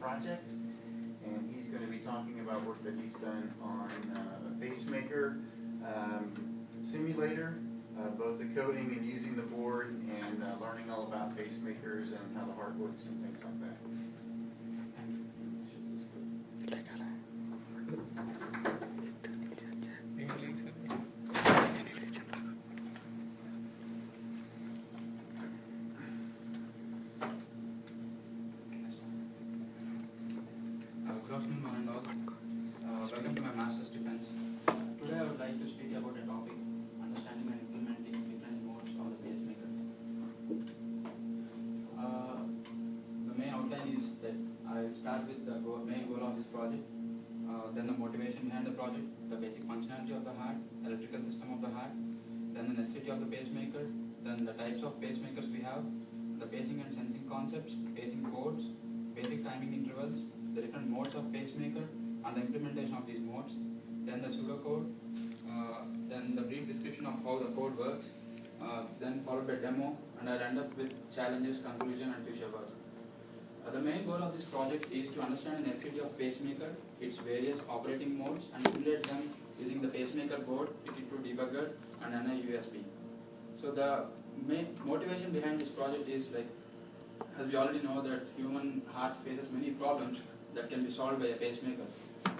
project, and he's going to be talking about work that he's done on a pacemaker simulator, both the coding and using the board, and learning all about pacemakers and how the heart works and things like that. Good afternoon, one and all. Welcome to my Master's Defense. Today I would like to speak about a topic, understanding and implementing different modes of the pacemaker. The main outline is that I will start with the main goal of this project, then the motivation behind the project, the basic functionality of the heart, electrical system of the heart, then the necessity of the pacemaker, then the types of pacemakers we have, the pacing and sensing concepts, pacing codes, basic timing intervals, the different modes of pacemaker and the implementation of these modes, then the pseudocode, then the brief description of how the code works, then followed by demo, and I'll end up with challenges, conclusion and future work. The main goal of this project is to understand the necessity of pacemaker, its various operating modes, and simulate them using the pacemaker board, PT2 debugger and NI USB. So the main motivation behind this project is, like, as we already know, that human heart faces many problems that can be solved by a pacemaker.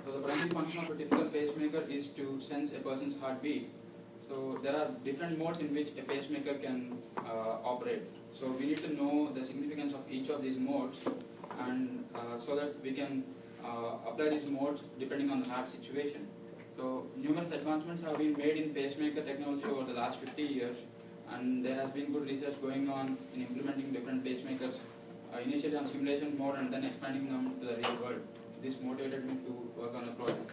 So the primary function of a typical pacemaker is to sense a person's heartbeat. So there are different modes in which a pacemaker can operate. So we need to know the significance of each of these modes, and so that we can apply these modes depending on the heart situation. So numerous advancements have been made in pacemaker technology over the last 50 years, and there has been good research going on in implementing different pacemakers, initially on simulation mode and then expanding them to the real world. This motivated me to work on the project.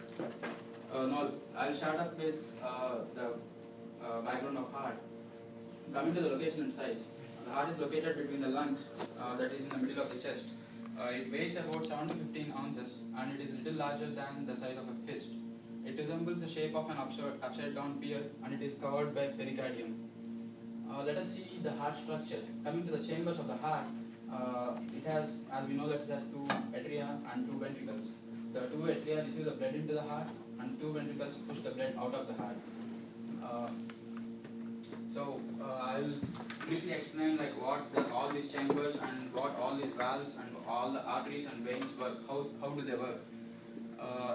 Now I'll start up with the background of heart. Coming to the location and size, the heart is located between the lungs, that is in the middle of the chest. It weighs about 7 to 15 ounces, and it is little larger than the size of a fist. It resembles the shape of an upside down pear, and it is covered by pericardium. Let us see the heart structure. Coming to the chambers of the heart, it has, as we know, that it has 2 atria and 2 ventricles. The 2 atria receive the blood into the heart, and 2 ventricles push the blood out of the heart. I will briefly explain like what all these chambers and what all these valves and all the arteries and veins work. How do they work?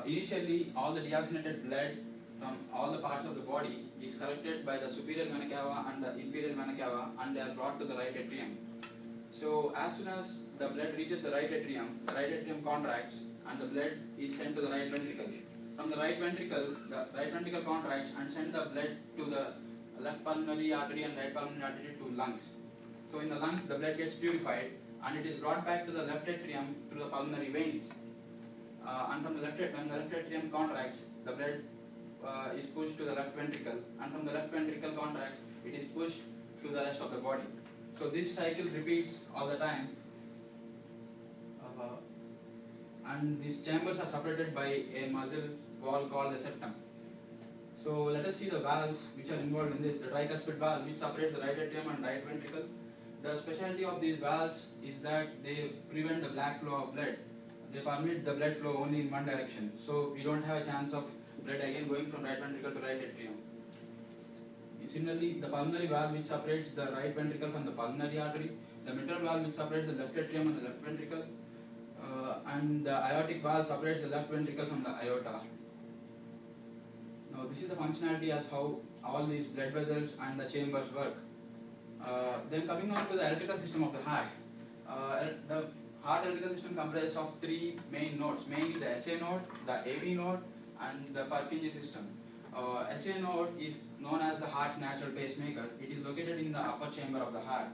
Initially, all the deoxygenated blood from all the parts of the body is collected by the superior vena cava and the inferior vena cava, and they are brought to the right atrium. So as soon as the blood reaches the right atrium contracts and the blood is sent to the right ventricle. From the right ventricle contracts and sends the blood to the left pulmonary artery and right pulmonary artery to lungs. So in the lungs, the blood gets purified and it is brought back to the left atrium through the pulmonary veins. And from the when the left atrium contracts, the blood is pushed to the left ventricle, and from the left ventricle contracts, it is pushed to the rest of the body. So this cycle repeats all the time, and these chambers are separated by a muscle wall called the septum. So let us see the valves which are involved in this. The tricuspid valve, which separates the right atrium and right ventricle. The specialty of these valves is that they prevent the black flow of blood. They permit the blood flow only in one direction. So we don't have a chance of blood again going from right ventricle to right atrium. Similarly, the pulmonary valve, which separates the right ventricle from the pulmonary artery, the mitral valve, which separates the left atrium and the left ventricle, and the aortic valve separates the left ventricle from the aorta. Now, this is the functionality as how all these blood vessels and the chambers work. Then coming on to the electrical system of the heart. The heart electrical system comprises of 3 main nodes, mainly the SA node, the AV node, and the Purkinje system. SA node is known as the heart's natural pacemaker. It is located in the upper chamber of the heart.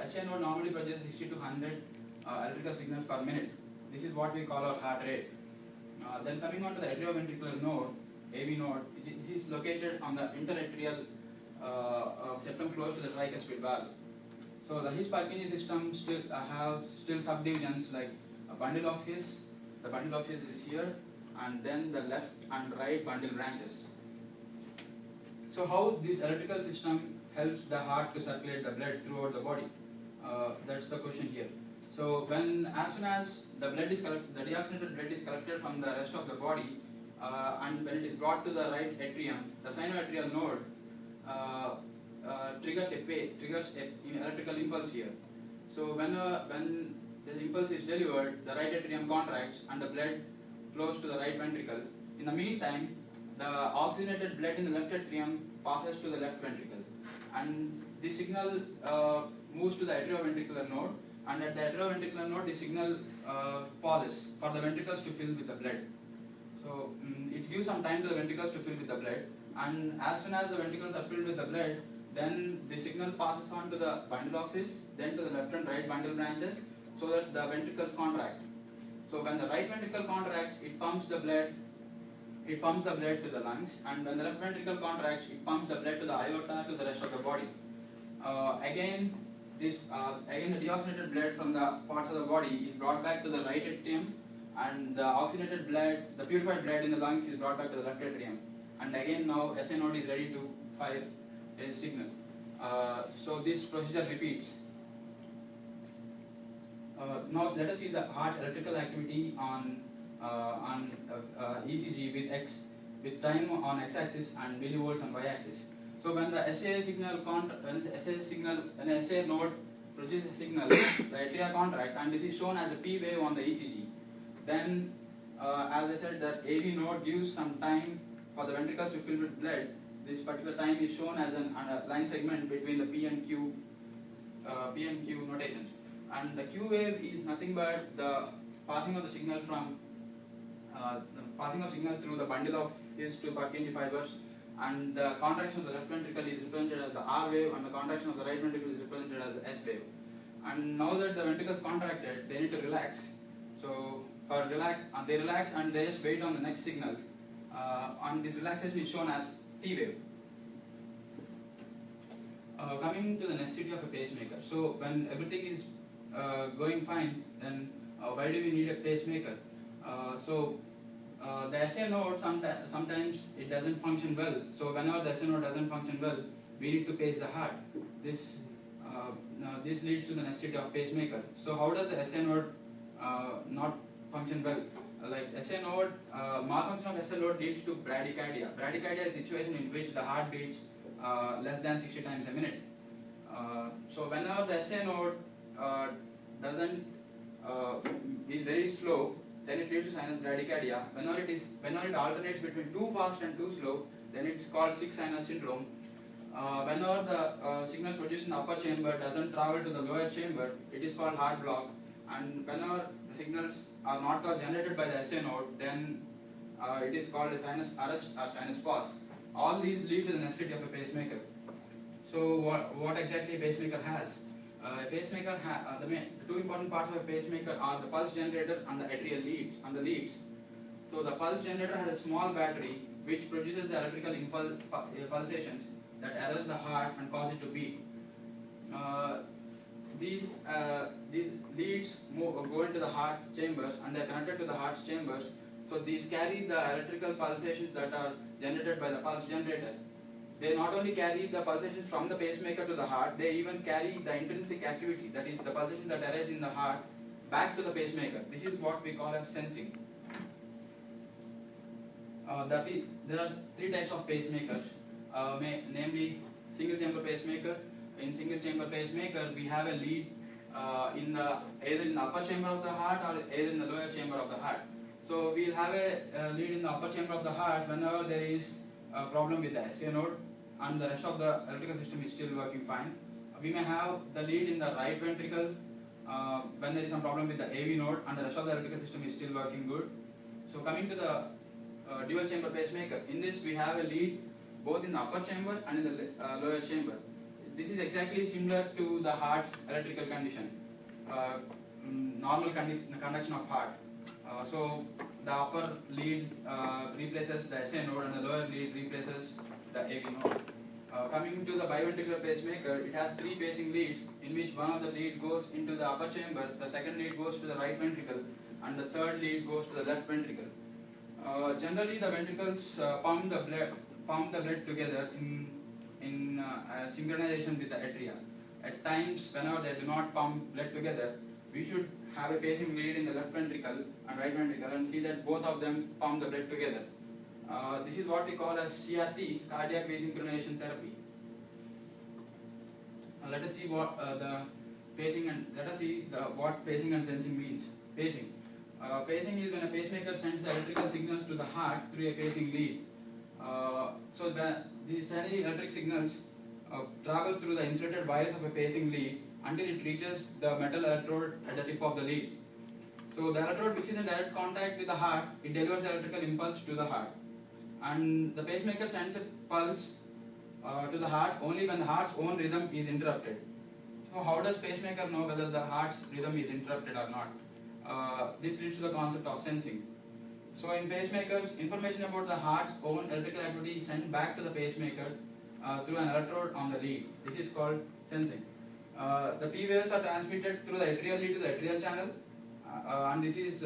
SA node normally produces 60 to 100 electrical signals per minute. This is what we call our heart rate. Then coming on to the atrioventricular node, AV node, this is located on the interatrial septum close to the tricuspid valve. So the His-Purkinje system still have subdivisions, like a bundle of His. The bundle of His is here, and then the left and right bundle branches. So how this electrical system helps the heart to circulate the blood throughout the body? That's the question here. So as soon as the deoxygenated blood is collected from the rest of the body, and when it is brought to the right atrium, the sinoatrial node triggers an electrical impulse here. So when the impulse is delivered, the right atrium contracts and the blood flows to the right ventricle. In the meantime, the oxygenated blood in the left atrium passes to the left ventricle, and the signal moves to the atrioventricular node, and at the atrioventricular node, the signal pauses for the ventricles to fill with the blood. So it gives some time to the ventricles to fill with the blood, and as soon as the ventricles are filled with the blood, then the signal passes on to the bundle of his, then to the left and right bundle branches, so that the ventricles contract. So when the right ventricle contracts, it pumps the blood to the lungs, and when the left ventricle contracts, it pumps the blood to the aorta, to the rest of the body. Again, the deoxygenated blood from the parts of the body is brought back to the right atrium, and the oxygenated blood, the purified blood in the lungs is brought back to the left atrium. And again, now SA node is ready to fire a signal. So this procedure repeats. Now let us see the heart's electrical activity on ECG with time on x-axis and millivolts on y-axis. So when the SA node produces a signal, the atria contract, and this is shown as a P wave on the ECG. Then, as I said, that AV node gives some time for the ventricles to fill with blood. This particular time is shown as a line segment between the P and Q notations. And the Q wave is nothing but the passing of the signal from through the bundle of his to Purkinje fibers, and the contraction of the left ventricle is represented as the R wave, and the contraction of the right ventricle is represented as the S wave. And now that the ventricles contracted, they need to relax. So they relax and they just wait on the next signal. And this relaxation is shown as T wave. Coming to the necessity of a pacemaker. So when everything is going fine, then why do we need a pacemaker? The SA node sometimes it doesn't function well. So whenever the SA node doesn't function well, we need to pace the heart. This leads to the necessity of pacemaker. So how does the SA node not function well? Like SA node, malfunction of SA node leads to bradycardia. Bradycardia is a situation in which the heart beats less than 60 times a minute. So whenever the SA node is very slow, then it leads to sinus bradycardia. Whenever it alternates between too fast and too slow, then it's called sick sinus syndrome. Whenever the signal produced in the upper chamber doesn't travel to the lower chamber, it is called heart block. And whenever the signals are not generated by the SA node, then it is called a sinus arrest or sinus pause. All these lead to the necessity of a pacemaker. So what exactly a pacemaker has? A pacemaker the two important parts of a pacemaker are the pulse generator and the atrial leads. So the pulse generator has a small battery which produces the electrical pulsations that arrest the heart and cause it to beat. These leads go into the heart chambers, and they are connected to the heart's chambers. So these carry the electrical pulsations that are generated by the pulse generator. They not only carry the pulsations from the pacemaker to the heart, they even carry the intrinsic activity, that is the pulsations that arise in the heart, back to the pacemaker. This is what we call as sensing. There are three types of pacemakers, namely single chamber pacemaker. In single chamber pacemaker, we have a lead either in the upper chamber of the heart or either in the lower chamber of the heart. So we will have a lead in the upper chamber of the heart whenever there is a problem with the SA node and the rest of the electrical system is still working fine. We may have the lead in the right ventricle when there is some problem with the AV node and the rest of the electrical system is still working good. So coming to the dual chamber pacemaker, in this we have a lead both in the upper chamber and in the lower chamber. This is exactly similar to the heart's electrical condition, normal conduction of heart. So the upper lead replaces the SA node and the lower lead replaces the AV node. Coming to the biventricular pacemaker, it has three pacing leads in which one of the lead goes into the upper chamber, the second lead goes to the right ventricle, and the third lead goes to the left ventricle. Generally, the ventricles pump the blood together in synchronization with the atria. At times, whenever they do not pump blood together, we should have a pacing lead in the left ventricle and right ventricle and see that both of them pump the blood together. This is what we call as CRT, cardiac resynchronization therapy. Let us see what what pacing and sensing means. Pacing. Pacing is when a pacemaker sends electrical signals to the heart through a pacing lead. These tiny electric signals travel through the insulated wires of a pacing lead until it reaches the metal electrode at the tip of the lead. So the electrode, which is in direct contact with the heart, it delivers the electrical impulse to the heart. And the pacemaker sends a pulse to the heart only when the heart's own rhythm is interrupted. So how does pacemaker know whether the heart's rhythm is interrupted or not? This leads to the concept of sensing. So in pacemakers, information about the heart's own electrical activity is sent back to the pacemaker through an electrode on the lead. This is called sensing. The P waves are transmitted through the atrial lead to the atrial channel, and this is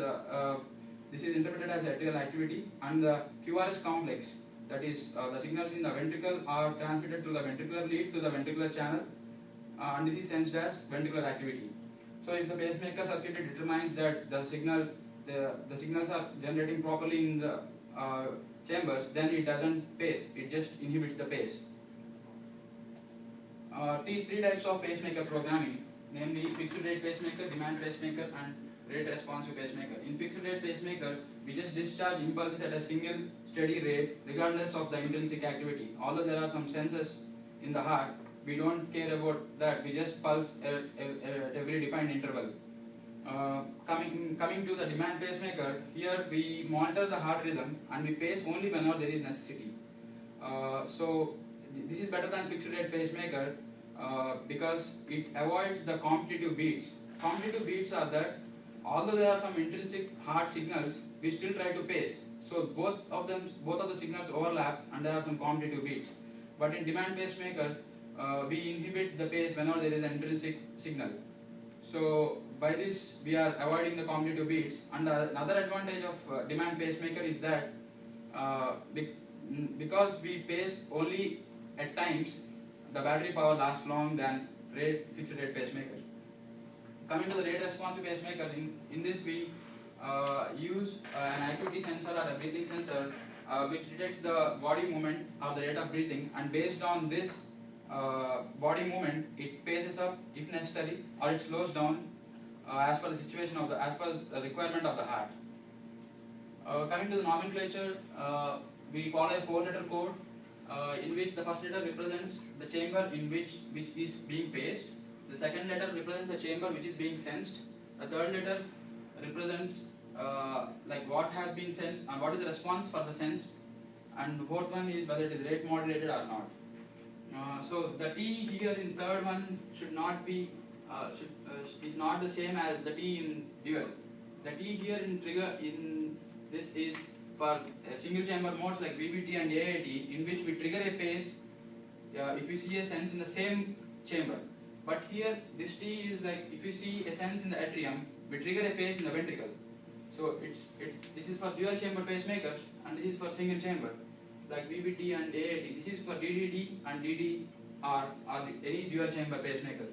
interpreted as atrial activity. And the QRS complex, that is the signals in the ventricle, are transmitted through the ventricular lead to the ventricular channel, and this is sensed as ventricular activity. So if the pacemaker circuitry determines that the signals are generating properly in the chambers, then it doesn't pace, it just inhibits the pace. Three types of pacemaker programming, namely fixed rate pacemaker, demand pacemaker, and rate responsive pacemaker. In fixed rate pacemaker, we just discharge impulses at a single steady rate regardless of the intrinsic activity. Although there are some sensors in the heart, we don't care about that, we just pulse at every defined interval. Coming to the demand pacemaker, here we monitor the heart rhythm and we pace only whenever there is necessity. So this is better than fixed rate pacemaker because it avoids the competitive beats. Competitive beats are that although there are some intrinsic heart signals, we still try to pace. So both of the signals overlap and there are some competitive beats. But in demand pacemaker, we inhibit the pace whenever there is an intrinsic signal. So by this we are avoiding the competitive beats. And another advantage of demand pacemaker is that because we pace only at times, the battery power lasts long than fixed rate pacemaker. Coming to the rate responsive pacemaker, in this we use an activity sensor or a breathing sensor which detects the body movement or the rate of breathing, and based on this body movement, it paces up if necessary, or it slows down as per the situation as per the requirement of the heart. Coming to the nomenclature, we follow a 4-letter code in which the first letter represents the chamber in which is being paced. The second letter represents the chamber which is being sensed. The third letter represents like what has been sensed and what is the response for the sense. And the fourth one is whether it is rate modulated or not. So the T here in third one should not be is not the same as the T in dual. The T here in trigger in this is for single chamber modes like VBT and AAT, in which we trigger a pace if we see a sense in the same chamber. But here this T is like if you see a sense in the atrium, we trigger a pace in the ventricle. So this is for dual chamber pacemakers and this is for single chamber like VBT and AAT. This is for DDD and DDR or any dual chamber pacemaker.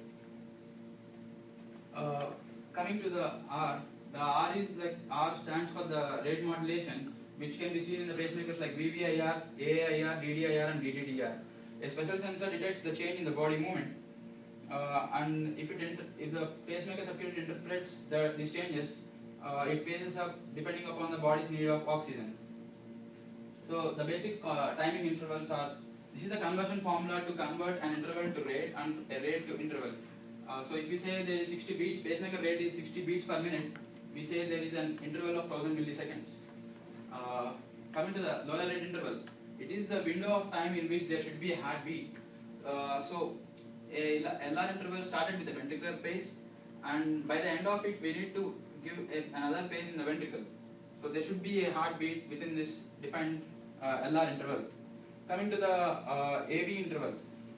Coming to the R is like R stands for the rate modulation, which can be seen in the pacemakers like VVIR, AIR, DDIR and DDDR. A special sensor detects the change in the body movement, and if the pacemaker circuit interprets these changes, it paces up depending upon the body's need of oxygen. So the basic timing intervals are, this is the conversion formula to convert an interval to rate and a rate to interval. So if we say there is 60 beats, pacemaker rate is 60 beats per minute, we say there is an interval of 1000 milliseconds. Coming to the lower rate interval, it is the window of time in which there should be a heartbeat. So a LR interval started with the ventricular pace, and by the end of it we need to give another pace in the ventricle. So there should be a heartbeat within this defined LR interval. Coming to the AV interval.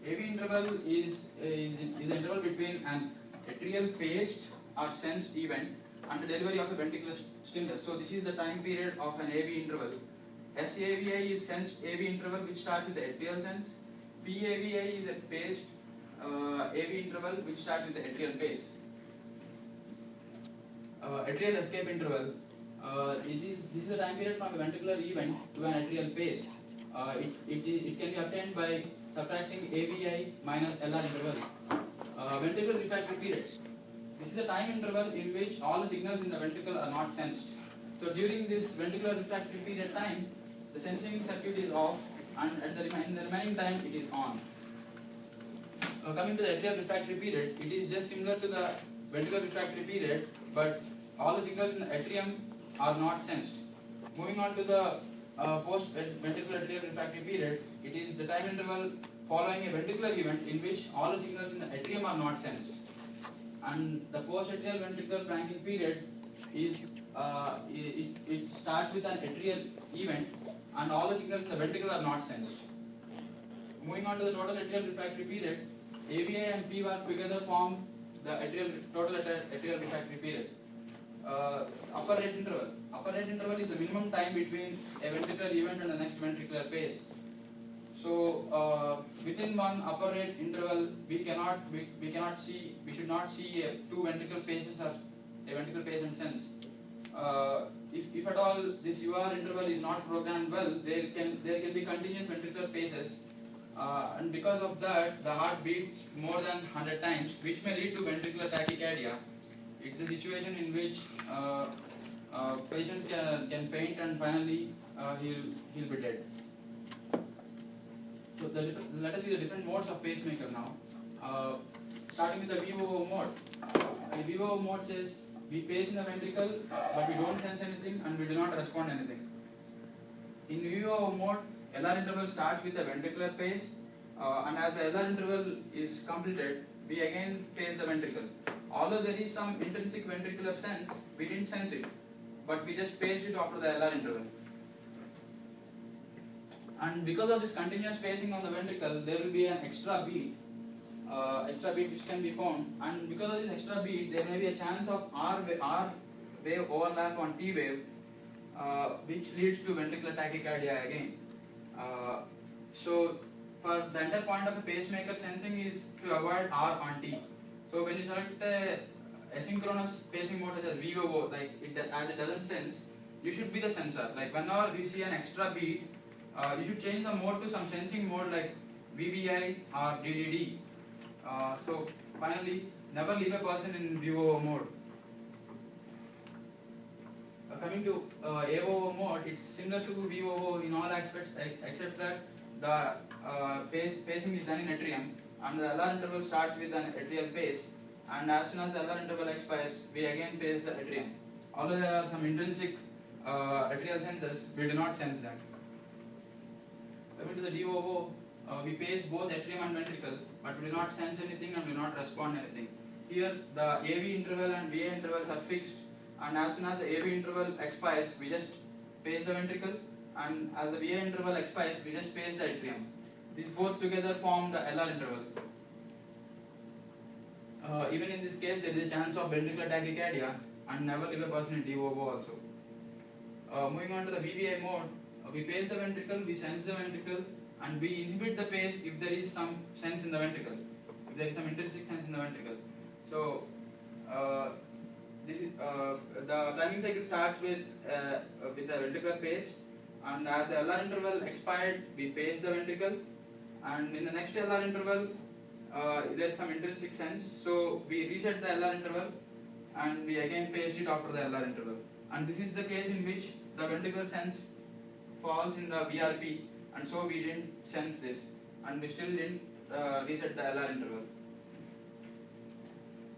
AV interval is the interval between an atrial paced or sensed event and the delivery of a ventricular stimulus. So this is the time period of an AV interval. SAVI is sensed AV interval which starts with the atrial sense. PAVI is a paced AV interval which starts with the atrial pace. atrial escape interval. This is the time period from a ventricular event to an atrial pace. It can be obtained by subtracting AVI minus LR interval. Ventricular refractory period. This is the time interval in which all the signals in the ventricle are not sensed. So during this ventricular refractory period time, the sensing circuit is off, and in the remaining time it is on. Coming to the atrial refractory period, it is just similar to the ventricular refractory period, but all the signals in the atrium are not sensed. Moving on to the post-ventricular atrial refractory period, it is the time interval following a ventricular event in which all the signals in the atrium are not sensed. And the post-atrial ventricular blanking period is it starts with an atrial event, and all the signals in the ventricle are not sensed. Moving on to the total atrial refractory period, AVI and PVAR together form the total atrial refractory period. Upper rate interval. Upper rate interval is the minimum time between a ventricular event and the next ventricular phase. So within one upper rate interval, we should not see two ventricular phases or a ventricular phase and sense. If at all this UR interval is not programmed well, there can be continuous ventricular phases, and because of that, the heart beats more than 100 times, which may lead to ventricular tachycardia. It's a situation in which patient can faint and finally he'll be dead. So let us see the different modes of pacemaker now. Starting with the VOO mode. The VOO mode says we pace in the ventricle, but we don't sense anything and we do not respond anything. In VOO mode, LR interval starts with a ventricular pace, and as the LR interval is completed, we again pace the ventricle. Although there is some intrinsic ventricular sense, we didn't sense it, but we just paced it after the LR interval. And because of this continuous pacing on the ventricle, there will be an extra beat which can be found. And because of this extra beat, there may be a chance of R wave overlap on T wave, which leads to ventricular tachycardia again. So for the entire point of a pacemaker sensing is to avoid R on T. So when you select a asynchronous pacing mode such as VOO, as it doesn't sense, you should be the sensor. Like whenever we see an extra beat, you should change the mode to some sensing mode like VVI or DDD. So finally, never leave a person in VOO mode. Coming to AOO mode, it's similar to VOO in all aspects except that the pacing is done in atrium, and the LR interval starts with an atrial pace, and as soon as the LR interval expires, we again pace the atrium. Although there are some intrinsic atrial senses, we do not sense them. Coming to the DOO, we pace both atrium and ventricle, but we do not sense anything and do not respond anything. Here, the AV interval and VA intervals are fixed, and as soon as the AV interval expires, we just pace the ventricle, and as the VA interval expires, we just pace the atrium. These both together form the LR interval. Even in this case, there is a chance of ventricular tachycardia, and never leave a person in DOO also. Moving on to the VVI mode, we pace the ventricle, we sense the ventricle, and we inhibit the pace if there is some sense in the ventricle, if there is some intrinsic sense in the ventricle. So, this is the timing cycle starts with the ventricular pace, and as the LR interval expired, we pace the ventricle, and in the next LR interval, there is some intrinsic sense, so we reset the LR interval, and we again paced it after the LR interval. And this is the case in which the ventricular sense falls in the VRP, and so we didn't sense this, and we still didn't reset the LR interval.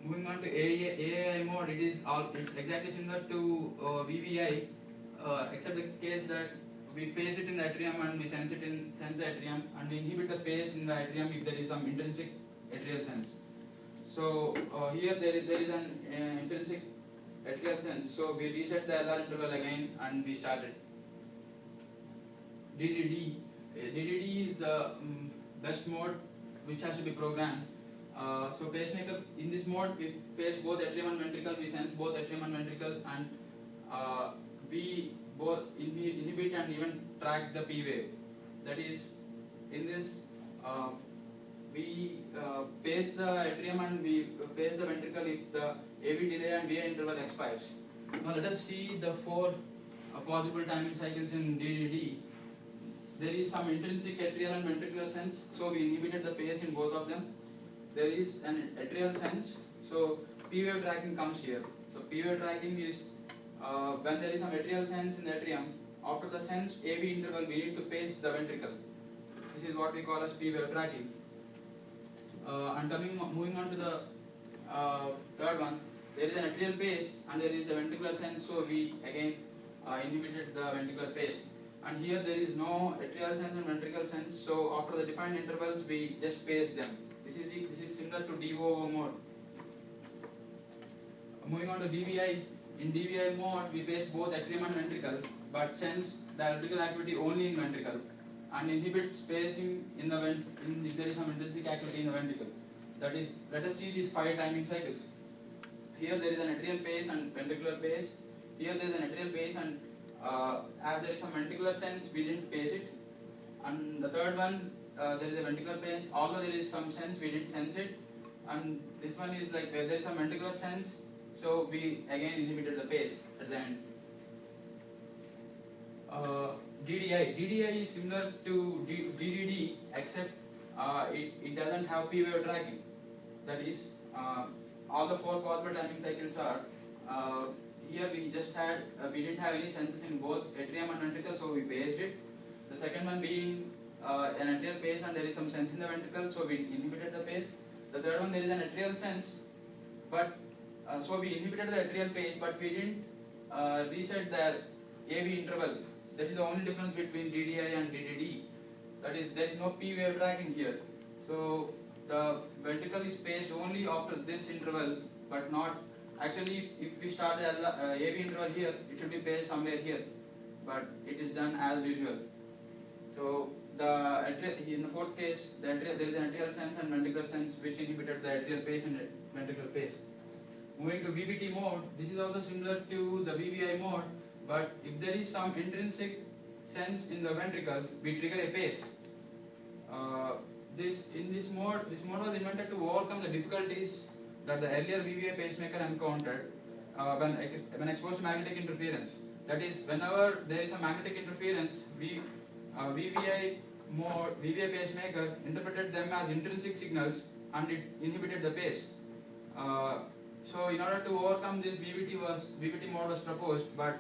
Moving on to AAI mode, it's exactly similar to VVI, except the case that we pace it in the atrium and we sense the atrium, and we inhibit the pace in the atrium if there is some intrinsic atrial sense. So here there is an intrinsic atrial sense, so we reset the LR interval again and we started. DDD is the best mode which has to be programmed. So pacemaker, in this mode we pace both atrium and ventricle, we sense both atrium and ventricle, and we both inhibit and even track the P wave. That is, in this we pace the atrium and we pace the ventricle if the AV delay and VI interval expires. Now let us see the four possible timing cycles in DDD. There is some intrinsic atrial and ventricular sense, so we inhibited the pace in both of them. There is an atrial sense, so P-wave tracking comes here. So P-wave tracking is when there is some atrial sense in the atrium, after the sense AV interval we need to pace the ventricle. This is what we call as P-wave tracking. And moving on to the third one, there is an atrial pace and there is a ventricular sense, so we again inhibited the ventricular pace. And here there is no atrial sense and ventricular sense, so after the defined intervals we just pace them. This is similar to DOO mode. Moving on to DVI, in DVI mode we pace both atrium and ventricle, but sense the electrical activity only in ventricle, and inhibit spacing in the if there is some intrinsic activity in the ventricle. That is, let us see these 5 timing cycles. Here there is an atrial pace and ventricular pace. Here there is an atrial pace and as there is some ventricular sense, we didn't pace it. And the third one, there is a ventricular pace. Although there is some sense, we didn't sense it. And this one is like where there is some ventricular sense, so we again inhibited the pace at the end. DDI is similar to DDD, except it doesn't have P-wave tracking. That is, all the 4 possible timing cycles are here we just had we didn't have any senses in both atrium and ventricle, so we paced it. The second one being an atrial pace and there is some sense in the ventricle, so we inhibited the pace. The third one, there is an atrial sense, but so we inhibited the atrial pace, but we didn't reset the AV interval. That is the only difference between DDI and DDD. That is, there is no P-wave tracking here. So the ventricle is paced only after this interval, but not actually. If we start the AV interval here, it should be paced somewhere here, but it is done as usual. So in the fourth case, there is an atrial sense and ventricular sense which inhibited the atrial pace and ventricular pace. Moving to VVT mode, this is also similar to the VVI mode, but if there is some intrinsic sense in the ventricle, we trigger a pace. This mode was invented to overcome the difficulties that the earlier VVI pacemaker encountered when exposed to magnetic interference. That is, whenever there is a magnetic interference, VVI pacemaker interpreted them as intrinsic signals and it inhibited the pace. So in order to overcome this, VVT mode was proposed, but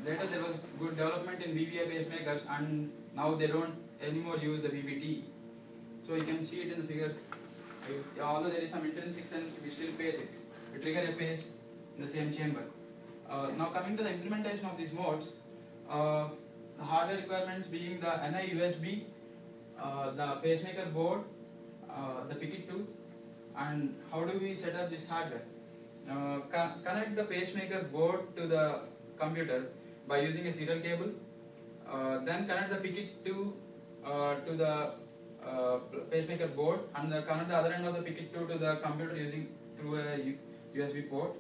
later there was good development in VVI pacemakers and now they don't anymore use the VVT. So you can see it in the figure. Although there is some intrinsic sense, we still pace it. We trigger a pace in the same chamber. Now coming to the implementation of these modes, the hardware requirements being the NI USB, the pacemaker board, the Picket 2, and how do we set up this hardware? Connect the pacemaker board to the computer by using a serial cable. Then connect the Picket 2 to the pacemaker board, and connect the other end of the Picket 2 to the computer through a USB port.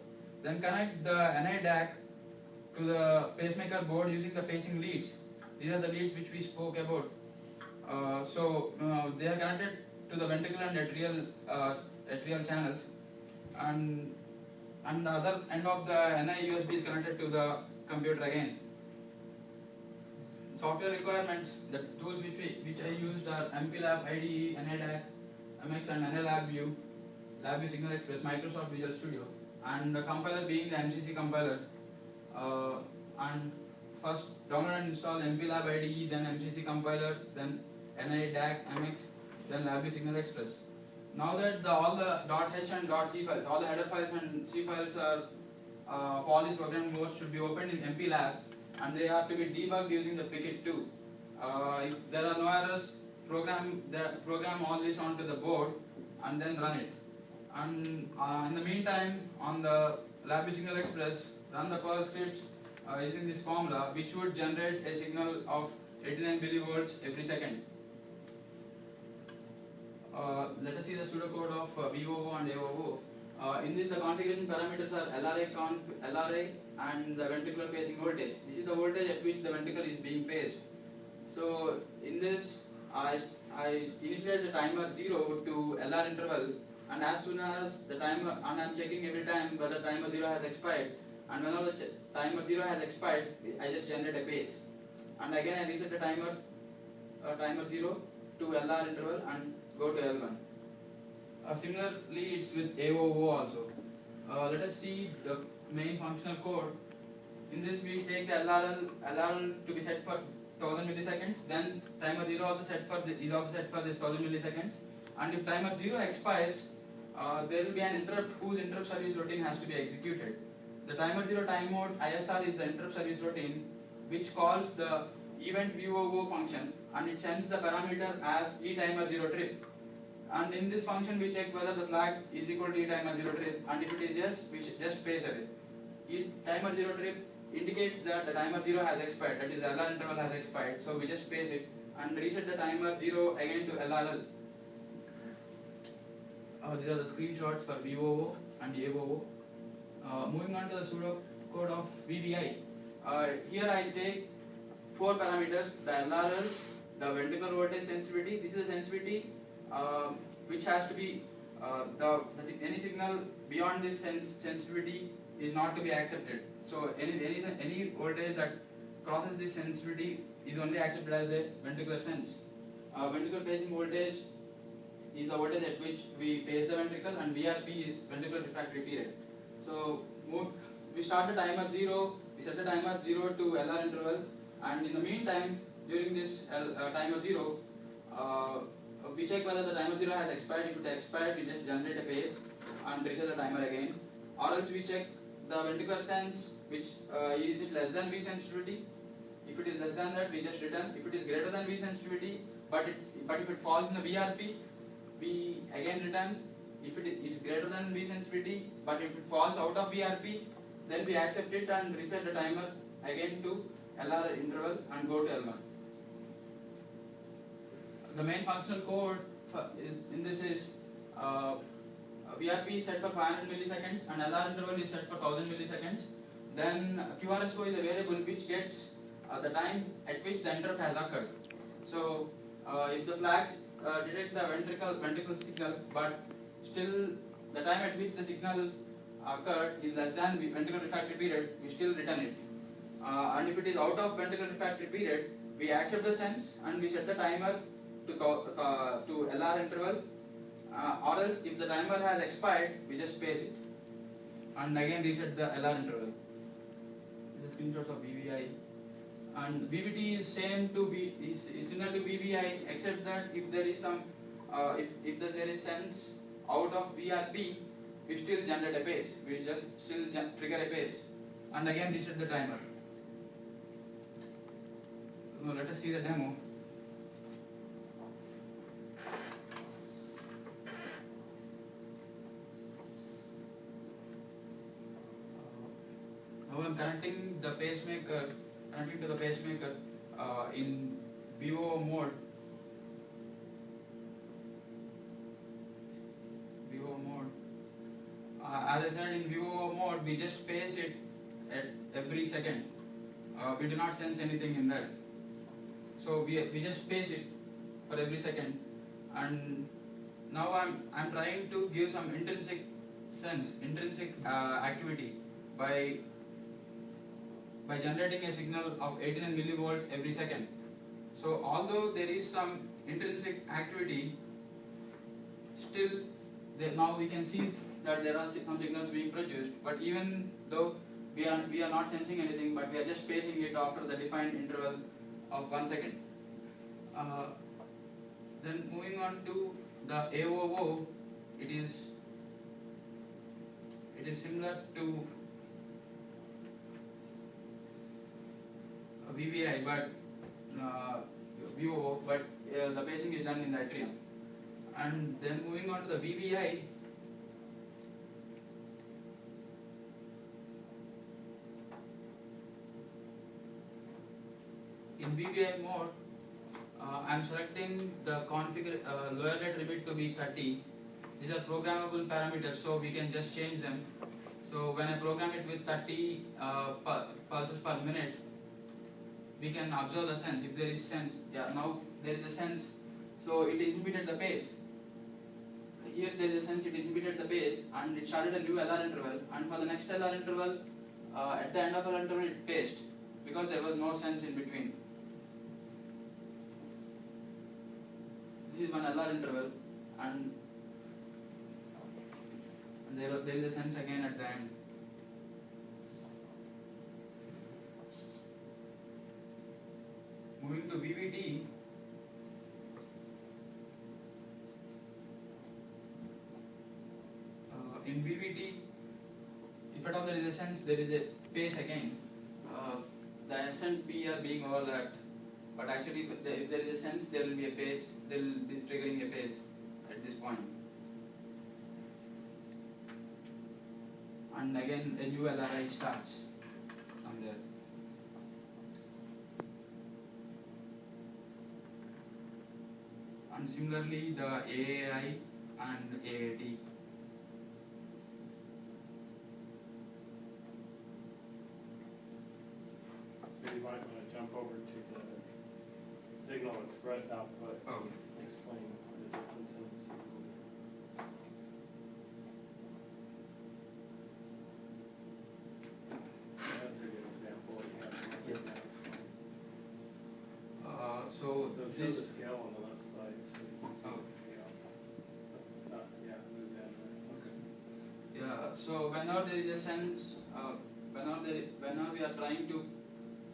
Then connect the NI DAC to the pacemaker board using the pacing leads. These are the leads which we spoke about. They are connected to the ventricular and atrial channels, and the other end of the NI USB is connected to the computer again. Software requirements, the tools which I used are MPLAB, IDE, NIDAC, MX and NLabVIEW, LabVIEW Signal Express, Microsoft Visual Studio, and the compiler being the MCC compiler. And first download and install MPLAB IDE, then MCC compiler, then NIDAC, MX, then LabVIEW Signal Express. Now that all the .h and .c files, all the header files and C files are for all these programming modes should be opened in MPLAB, and they have to be debugged using the Picket 2. If there are no errors, program all this onto the board and then run it. And in the meantime, on the LabVIEW Signal Express, run the Perl scripts using this formula, which would generate a signal of 89 millivolts every second. Let us see the pseudocode of VOO and AOO. In this, the configuration parameters are LRA and the ventricular pacing voltage. This is the voltage at which the ventricle is being paced. So in this, I I initialize the timer 0 to LR interval, and as soon as the timer, and I'm checking every time whether timer 0 has expired, and whenever the timer 0 has expired, I just generate a base, and again I reset the timer 0 to LR interval and go to L1. Similarly, it's with AOO also. Let us see the main functional code. In this, we take the LRL to be set for 1000 milliseconds. Then timer 0 also set for is also set for this 1000 milliseconds. And if timer 0 expires, there will be an interrupt whose interrupt service routine has to be executed. The timer 0 time mode ISR is the interrupt service routine, which calls the event VOO function, and it sends the parameter as etimer0 trip. And in this function, we check whether the flag is equal to etimer0 trip, and if it is yes, we just pace away. Timer0 trip indicates that the timer 0 has expired, that is the LR interval has expired, so we just pace it and reset the timer 0 again to LRL. These are the screenshots for VOO and AOO. Moving on to the pseudocode of VBI. Here I take 4 parameters: the LRL, the ventricular voltage sensitivity. This is a sensitivity which has to be any signal beyond this sensitivity is not to be accepted. So any voltage that crosses this sensitivity is only accepted as a ventricular sense. Ventricular pacing voltage is a voltage at which we pace the ventricle, and VRP is ventricular refractory period. So we start the timer 0, we set the timer 0 to LR interval, and in the meantime, during this timer 0, we check whether the timer 0 has expired. If it has expired, we just generate a pace and reset the timer again. Or else we check the ventricular sense, which is it less than V sensitivity. If it is less than that, we just return. If it is greater than V sensitivity, but if it falls in the VRP, we again return. If it is greater than V sensitivity, but if it falls out of VRP, then we accept it and reset the timer again to LR interval and go to L1. The main functional code in this is VRP is set for 500 milliseconds and LR interval is set for 1000 milliseconds. Then QRSO is a variable which gets the time at which the interrupt has occurred. So if the flags detect the ventricle signal, but still the time at which the signal occurred is less than ventricular refractory period, we still return it. And if it is out of ventricular refractory period, we accept the sense and we set the timer to LR interval, or else if the timer has expired, we just pace it and again reset the LR interval. This is screenshots of VVI, and VVT is same to is similar to VVI, except that if there is some if there is sense out of VRP, we still generate a pace. We just still trigger a pace and again reset the timer. Now let us see the demo. Now I am connecting to the pacemaker in VO mode. As I said, in VO mode, we just pace it at every second. We do not sense anything in that. So we just pace it for every second. And now I'm trying to give some intrinsic activity by generating a signal of 89 millivolts every second. So although there is some intrinsic activity, still now we can see that there are some signals being produced. But even though we are not sensing anything, but we are just pacing it after the defined interval of 1 second. Then moving on to the AOO, it is similar to VVI, but VOO, but the pacing is done in the atrium. And then moving on to the VVI, in VVI mode, I am selecting the lower rate limit to be 30. These are programmable parameters, so we can just change them. So when I program it with 30 pulses per minute, we can observe the sense. If there is sense, now there is a sense. So it inhibited the pace. Here there is a sense it inhibited the pace and it started a new LR interval, and for the next LR interval, at the end of LR interval it paced because there was no sense in between. This is one LR interval, and there is a sense again at the end. Moving to VVT, in VVT, if at all there is a sense, there is a pace again. The S and P are being overlapped, but actually if there is a sense, there will be a pace, there will be triggering a pace at this point. And again a new LRI starts from there. And similarly the AAI and AAT. So you might want to jump over to the signal express output. Oh. Explain the difference in the signal. That's a good example. You have to write it down. So show this the scale on the left side so you can see Oh. the scale. Yeah, move down there. Okay. Yeah. So whenever there is a sense, whenever we are trying to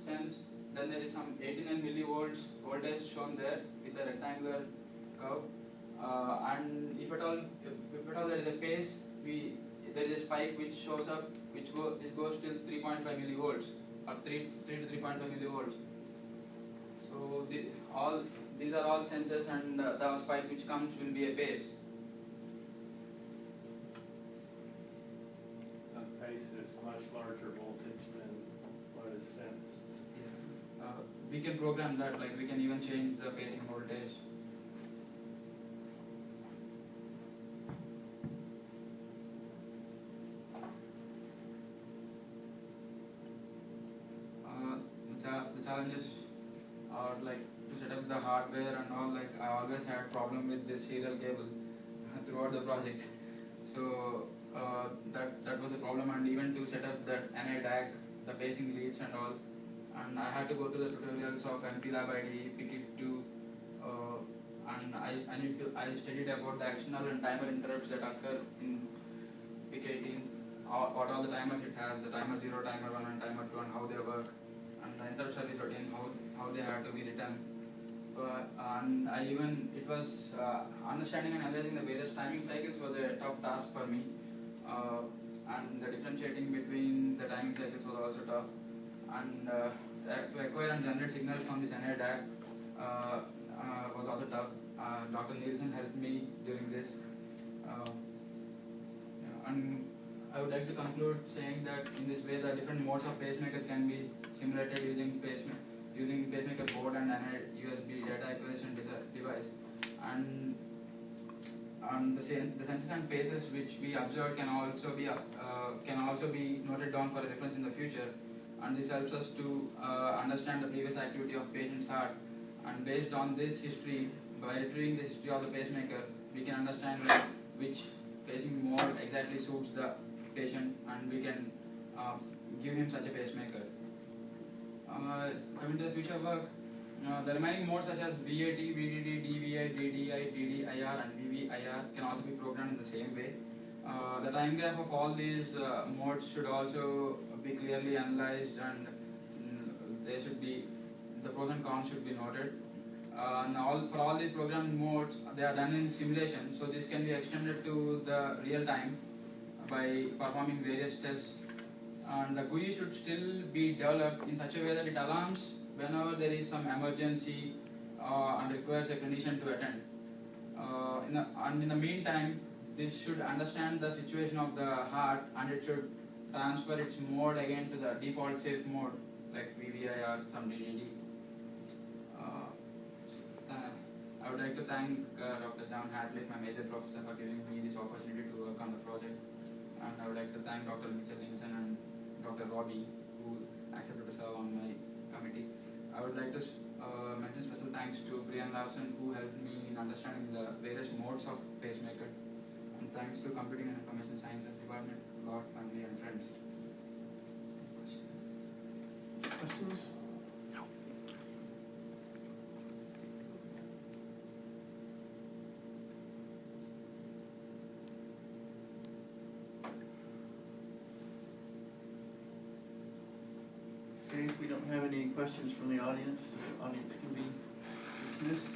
sense, then there is some 89 millivolts voltage shown there with a rectangular curve, and if at all there is a phase, there is a spike which shows up, this goes till 3.5 millivolts or 3 to 3.5 millivolts. So these are all sensors, and the spike which comes will be a phase. The pace is much larger voltage than what is sensed. We can program that, like we can even change the pacing voltage. The challenges are like to set up the hardware and all. Like I always had problem with this serial cable throughout the project. So that was a problem, and even to set up that NI DAC, the pacing leads and all. And I had to go through the tutorials of MPLAB IDE, PIC2, and I studied about the actional and timer interrupts that occur in PIC18, what all the timers it has, the timer 0, timer 1 and timer 2, and how they work, and the interrupt service routine, how they have to be written. And it was understanding and analyzing the various timing cycles was a tough task for me, and the differentiating between the timing cycles was also tough. And to acquire and generate signals from this NI DAC was also tough. Dr. Nielsen helped me during this. And I would like to conclude saying that in this way the different modes of pacemaker can be simulated using pacemaker board and NI USB data acquisition device. And the senses and paces which we observed can also be noted down for a reference in the future. And this helps us to understand the previous activity of patient's heart, and based on this history, by retrieving the history of the pacemaker, we can understand which pacing mode exactly suits the patient, and we can give him such a pacemaker. Coming to the future work, the remaining modes such as VAT, VDD, DVI, DDI, DDIR and VVIR can also be programmed in the same way. The time graph of all these modes should also be clearly analyzed, and the pros and cons should be noted. For all these programming modes, they are done in simulation, so this can be extended to the real time by performing various tests. And the GUI should still be developed in such a way that it alarms whenever there is some emergency and requires a clinician to attend. In the meantime, this should understand the situation of the heart, and it should transfer its mode again to the default safe mode like VVI or some DDD. I would like to thank Dr. John Hadley, my major professor, for giving me this opportunity to work on the project. And I would like to thank Dr. Mitchell Nielsen and Dr. Robbie, who accepted to serve on my committee. I would like to mention special thanks to Brian Larson, who helped me in understanding the various modes of pacemaker, and thanks to Computing and Information Sciences Department, God, family, and friends. Questions? Okay, if we don't have any questions from the audience can be dismissed.